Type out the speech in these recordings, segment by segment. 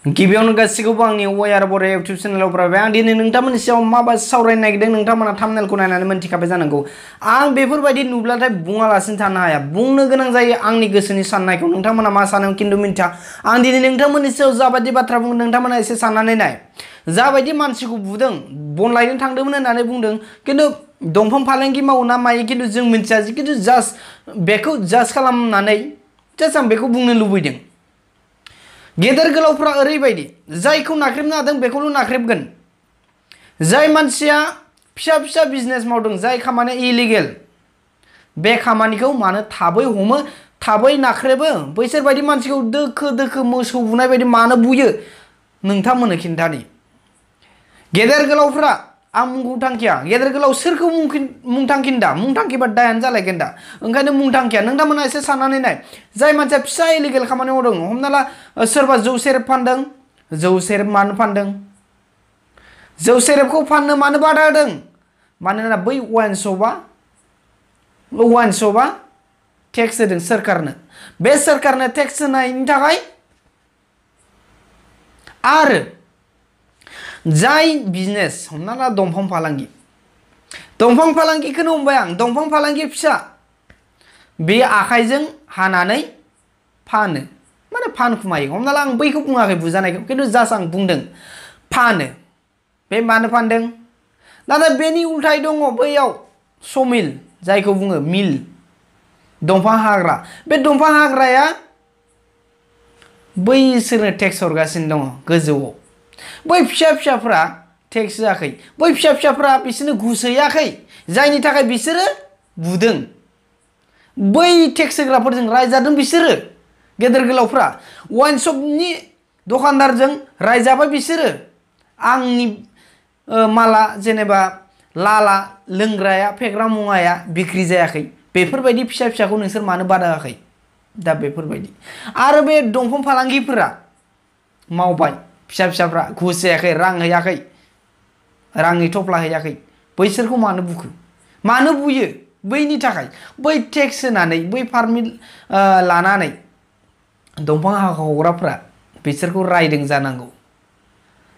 गिबियावनो गासिखौबो आंनि वायार बर' इउटिउब चेनेलाव फरायबाय आं दिनै नोंथांमोननि सायाव माबा सावरायनो नागिरदों नोंथांमोना थाम्बनेलखौ नायनानै मोनथिखाबाय जानांगौ आं बेफोरबायदि नुब्लाथाय बुङालासिनो थानो हाया बुंनो गोनां जायो आंनि गोसोनि साननायखौ नोंथांमोना मा सानो खिन्थु मिन्थिया आं दिनै नोंथांमोननि सायाव जाबायदि बाथ्रा बुंदों नोंथांमोना एसे साननानै नाय जाबायदि मानसिखौ बुदों बन लायनो थांदोंमोन होननानै बुंदों खिन्थु दंफां फालांगि मावो ना मायो खिन्थु जों मिन्थिया खिन्थु जास्ट बेखौ जाज खालामनानै जास्ट आं बेखौ बुंनो लुबैदों गेदेर गोलावफ्रा ओरैबायदि जायखौ नाख्रेबनो हादों बेखौल' नाख्रेबगोन जाय मानसिया फिसा फिसा बिजनेस मावदों जाय खामानिया इलिगेल बे खामानिखौ मानो थाबै हमो थाबै नाख्रेबो बैसोर बायदि मानसिखौ दोखो दोखो मोसौ बुनाय बायदि मानो बुयो नोंथांमोननो खिन्थानि गेदेर गोलावफ्रा आं मुंखौ थांखिया गेदेर गोलाव सोरखौ मुं थांखिन दा मुं थांखिबा दायानो जालायगोन दा ओंखायनो मुं थांखिया नोंथांमोना एसे साननानै नाय जाय मानसिया फिसा इलिगेल खामानि मावदों हमना ला सोरबा जौ सेरेब फानदों जौ सेरेब मानो फानदों जौ सेरेबखौ फाननो मानो बादा होदों मानोना बै वाइन शपआ टेक्स होदों सोरखारनो बे सोरखारनो टेक्स होनायनि थाखाय आरो जाय बिजनेस हमना ला दंफां फालांगिखौनो हमबाय आं दंफां फालांगि फिसा बे आखाइजों हानानै फानो माने फानखुमायो हमना ला आं बैखौ बुङाखै बुजानायखौ खिन्थु जास्ट आं बुंदों फानो बे मानो फानदों नाथाय बेनि उल्थाय दङ बैयाव समिल जायखौ बुङो मिल दंफां हाग्रा बे दंफां हाग्राया बैसोरनो टेक्स हरगासिनो दङ गोजौआव बै फिसा फिसाफ्रा टेक्स होआखै बै फिसा फिसाफ्रा बिसोरनो घुस हैयाखै जायनि थाखाय बिसोरो बुदों बै टेक्स होग्राफोरजों रायजादों बिसोरो गेदेर गोलावफ्रा वाइन शपनि दखानदारजों रायजाबाय बिसोरो आंनि माला जेनेबा लाला लोंग्राया फेग्रा मुवाया बिक्रि जायाखै बेफोरबायदि फिसा फिसाखौ नोंसोर मानो बादा होआखै दा बेफोरबायदि आरो बे दंफां फालांगिफोरा मावबाय फिसा फिसाफ्रा घुस होयाखै रां हैयाखै रांनि थफ्ला हैयाखै बैसोरखौ मानो बुखो मानो बुयो बैनि थाखाय बै टेक्स होनानै बै पारमिट लानानै दंफां हाखावग्राफ्रा बिसोरखौ रायदों जानांगौ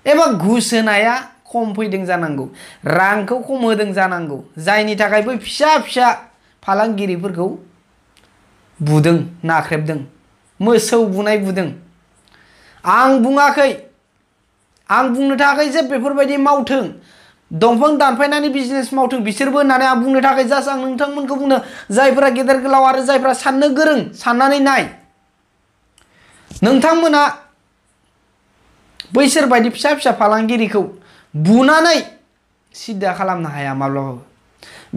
एबा घुस होनाया खम फैदों जानांगौ रांखौ खम होदों जानांगौ जायनि थाखाय बै फिसा फिसा फालांगिरिफोरखौ बुदों नाख्रेबदों मोसौ बुनाय बुदों आं बुङाखै आं बुंनो थाखाय जे बेफोरबायदि मावथों दंफां दानफायनानै बिजनेस मावथों बिसोरबो होननानै आं बुंनो थाखाय जास्ट आं नोंथांमोनखौ बुंनो जायफोरा गेदेर गोलाव आरो जायफोरा साननो गोरों साननानै नाय नोंथांमोना बैसोर बायदि फिसा फिसा फालांगिरिखौ बुनानै सिदा खालामनो हाया माब्लाबाबो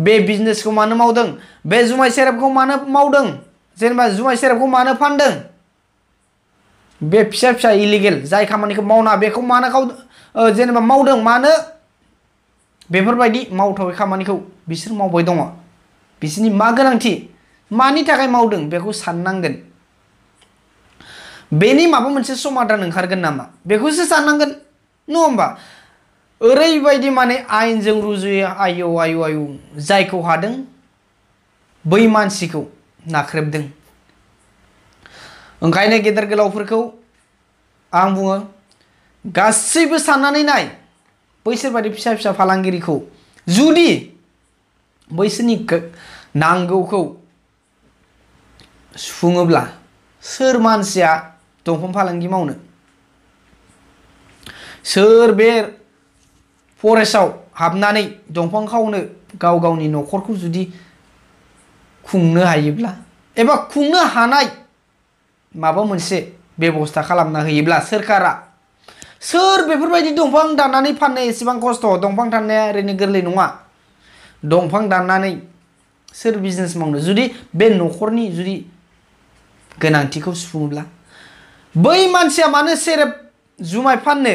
बे बिजनेसखौ मानो मावदों बे जुमाय सेरेबखौ मानो मावदों जेनेबा जुमाय सेरेबखौ मानो फानदों बे फिसा फिसा इलिगेल जाय खामानिखौ मावना बेखौ मानो जेनेबा मावदों मानो बेफोरबायदि मावथावै खामानिखौ बिसोर मावबाय दङ बिसोरनि मा गोनांथि मानि थाखाय मावदों बेखौ साननांगोन बेनि माबा मोनसे समाधान ओंखारगोन नामा बेखौसो साननांगोन नङा होमबा ओरैबायदि माने आयेनजों रुजुयो आयौ आयौ आयौ जायखौ हादों बै मानसिखौ नाख्रेबदों ओंखायनो गेदेर गोलावफोरखौ आं बुङो गासैबो साननानै नाय बैसोर बायदि फिसा फिसा फालांगिरिखौ जुदि बैसोरनि नांगौखौ सुफुङोब्ला सोर मानसिया दंफां फालांगि मावनो सोर बे फरेस्टआव हाबनानै दंफां खावनो गाव गावनि न'खरखौ जुदि खुंनो हायोब्ला एबा खुंनो हानाय माबा मोनसे बेबस्था खालामना होयोब्ला सोरखारा सोर बेफोरबायदि दंफां दाननानै फाननो एसेबां खस्थ दंफां दाननाया ओरैनो गोरलै नङा दंफां दाननानै सोर बिजनेस मावनो जुदि बे न'खरनि जुदि गोनांथिखौ सुफुङोब्ला बै मानसिया मानो सेरेब जुमाय फाननो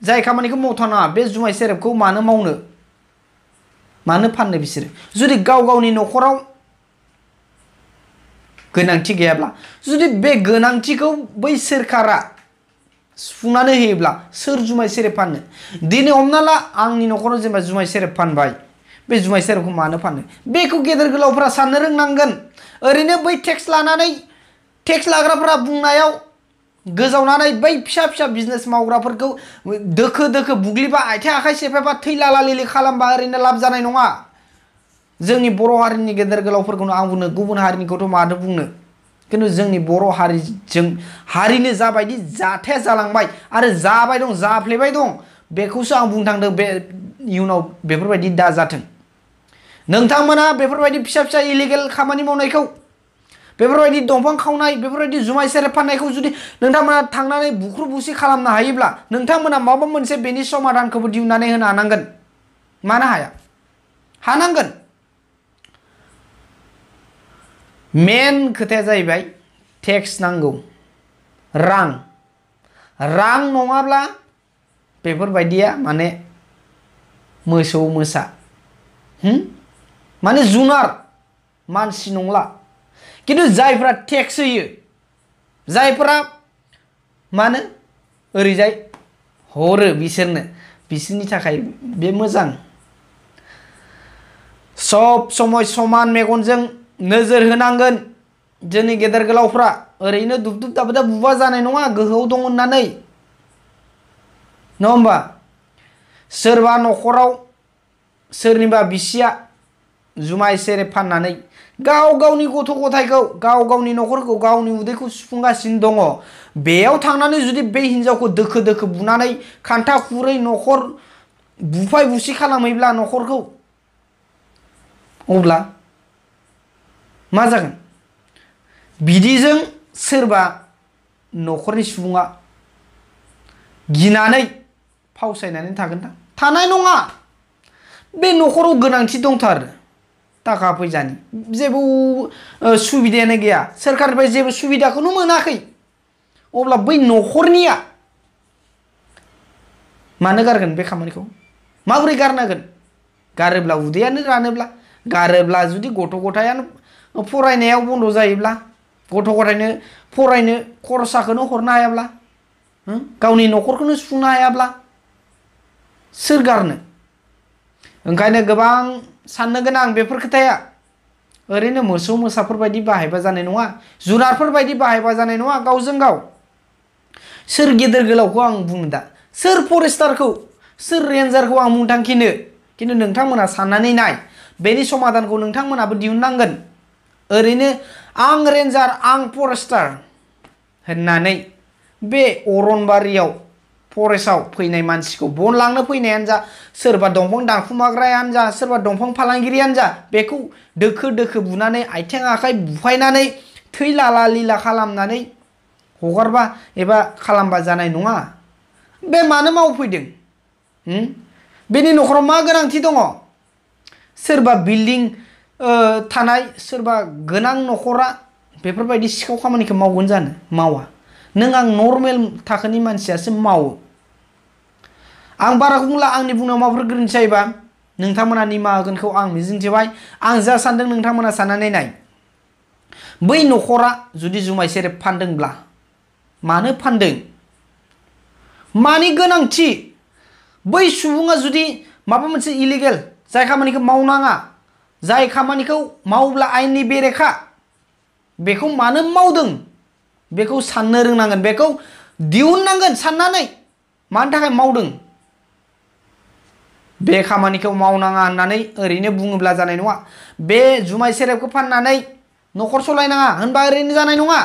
जाय खामानिखौ मावथारनाङा बे जुमाय सेरेबखौ मानो मावनो मानो फाननो बिसोरो जुदि गाव गावनि न'खराव गोनांथि गैयाब्ला जुदि बे गोनांथिखौ बै सोरखारा सुफुंनानै होयोब्ला सोर जुमाय सेरेब फाननो दिनै हमना ला आंनि न'खराव जेनेबा जुमाय सेरेब फानबाय बे जुमाय सेरेबखौ मानो फाननो बेखौ गेदेर गोलावफ्रा साननो रोंनांगोन ओरैनो बै टेक्स लानानै टेक्स लाग्राफोरा बुंनायाव गोजावनानै बै फिसा फिसा बिजनेस मावग्राफोरखौ दोखो दोखो बुग्लिबा आथिं आखाइ सेफायबा थैलाला लिलि खालामबा ओरैनो लाब जानाय नङा। जोंनि बर' हारिनि गेदेर गोलावफोरखौनो आं बुंनो, गुबुन हारिनिखौथ' माथो बुंनो, खिन्थु जोंनि बर' हारिनो जाबायदि जाथाया जालांबाय आरो जाबाय दं, जाफ्लेबाय दं, बेखौसो आं बुंनो थांदों। बे इयुनाव बेफोरबायदि दाजाथों। नोंथांमोना बेफोरबायदि फिसा फिसा इलिगेल खामानि मावनायखौ, बेफोरबायदि दंफां खावनाय, बेफोरबायदि जुमाय सेरेब फाननायखौ जुदि नोंथांमोना थांनानै बुख्रु बुसि खालामनो हायोब्ला नोंथांमोना माबा मोनसे बेनि समाधानखौबो दिहुननानै होनो हानांगोन। मानो हाया? हानांगोन। मेन खोथाया जाहैबाय टेक्स नांगौ, रां नङाब्ला बेफोरबायदिया माने मोसौ मोसा माने जुनार, मानसि नंला। खिन्थु जायफ्रा टेक्स होयो, जायफ्रा मानो ओरैजाय हरो बिसोरनि थाखाय बे मोजां। सब समय समान मेगनजों नोजोर होनांगोन जोंनि गेदेर गोलावफ्रा। ओरैनो दुबदुब दाबदा बुबा जानाय नङा, गोहोआव दं होननानै, नङा होमबा? सोरबा न'खराव सोरनिबा बिसिया जुमाय सेरेब फाननानै गाव गावनि गथ' गथायखौ, गाव गावनि न'खरखौ, गावनि उदैखौ सुफुंगासिनो दङ। बेयाव थांनानै जुदि बे हिनजावखौ दोखो दोखो बुनानै खान्था खुरै न'खर बुफाय बुसि खालामहैब्ला न'खरखौ, अब्ला मा जागोन? बिदिजों सोरबा न'खरनि सुबुङा गिनानै फावसायनानै थागोन ना? थानाय नङा। बे न'खराव गोनांथि दंथारो थाखा फैसानि, जेबो सुबिदायानो गैया, सोरखारनिफ्राय जेबो सुबिदाखौनो मोनाखै। अब्ला बै न'खरनिया मानो गारगोन बे खामानिखौ? माबोरै गारनांगोन? गारोब्ला उदैयानो रानोब्ला, गारोब्ला जुदि गथ' गथायानो फरायनायाव बन्द' जायोब्ला, गथ' गथायनो फरायनो खरसाखौनो हरनो हायाब्ला, गावनि न'खरखौनो सुफुंनो हायाब्ला सोर गारनो? ओंखायनो गोबां साननो गोनां बेफोर खोथाया। ओरैनो मोसौ मोसाफोर बायदि बाहायबा जानाय नङा, जुनारफोर बायदि बाहायबा जानाय नङा गावजों गाव। सोर गेदेर गोलावखौ आं बुङो दा, सोर फरेस्टारखौ, सोर रेन्जारखौ आं बुंनो थांखिनो, खिन्थु नोंथांमोना साननानै नाय, बेनि समाधानखौ नोंथांमोनाबो दिहुननांगोन। ओरैनो आं रेन्जार, आं फरेस्टार होननानै बे अरनबारियाव, फरेस्टआव फैनाय मानसिखौ बन लांनो फैनायानो जा, सोरबा दंफां दानखुमाग्रायानो जा, सोरबा दंफां फालांगिरियानो जा, बेखौ दोखो दोखो बुनानै आथिं आखाइ बुफायनानै थैलाला लिला खालामनानै हगारबा एबा खालामबा जानाय नङा। बे मानो मावफैदों? बेनि न'खराव मा गोनांथि दङ? सोरबा बिल्डिं थानाय, सोरबा गोनां न'खरा बेफोरबायदि सिखाव खामानिखौ मावगोन जानो? मावा। नों आं नर्मेल थाखोनि मानसियासो मावो। आं बाराखौ बुंला, आंनि बुंनायाव माबाफोर गोरोन्थि जायोबा नोंथांमोना निमाहा होगोनखौ आं मिजिंथिबाय। आं जा सानदों नोंथांमोना साननानै नाय। बै न'खरा जुदि जुमाय सेरेब फानदोंब्ला मानो फानदों? मानि गोनांथि? बै सुबुङा जुदि माबा मोनसे इलिगेल, जाय खामानिखौ मावनाङा, जाय खामानिखौ मावब्ला आयेननि बेरेखा, बेखौ मानो मावदों? बेखौ साननो रोंनांगोन, बेखौ दिहुननांगोन साननानै मानि थाखाय मावदों। बे खामानिखौ मावनाङा होननानै ओरैनो बुङोब्ला जानाय नङा। बे जुमाय सेरेबखौ फाननानै न'खर सलायनाङा होनबा ओरैनो जानाय नङा।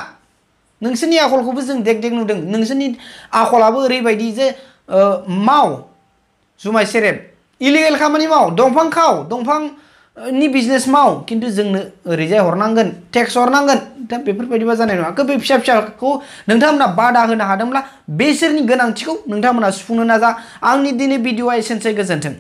नोंसोरनि आखलखौबो जों देख देख नुदों। नोंसोरनि आखलाबो ओरैबायदि जे माव जुमाय सेरेब, इलिगेल खामानि माव, दंफां खाव, दंफांनि बिजनेस माव, खिन्थु जोंनो ओरैजाय हरनांगोन, टेक्स हरनांगोन। दा बेफोरबायदिबा जानाय नङा। बे फिसा फिसाखौ नोंथांमोना बादा होनो हादोंब्ला बेसोरनि गोनांथिखौ नोंथांमोना सुफुंनो नाजा। आंनि दिनै भिडिअआ एसेनोसै, गोजोन्थों।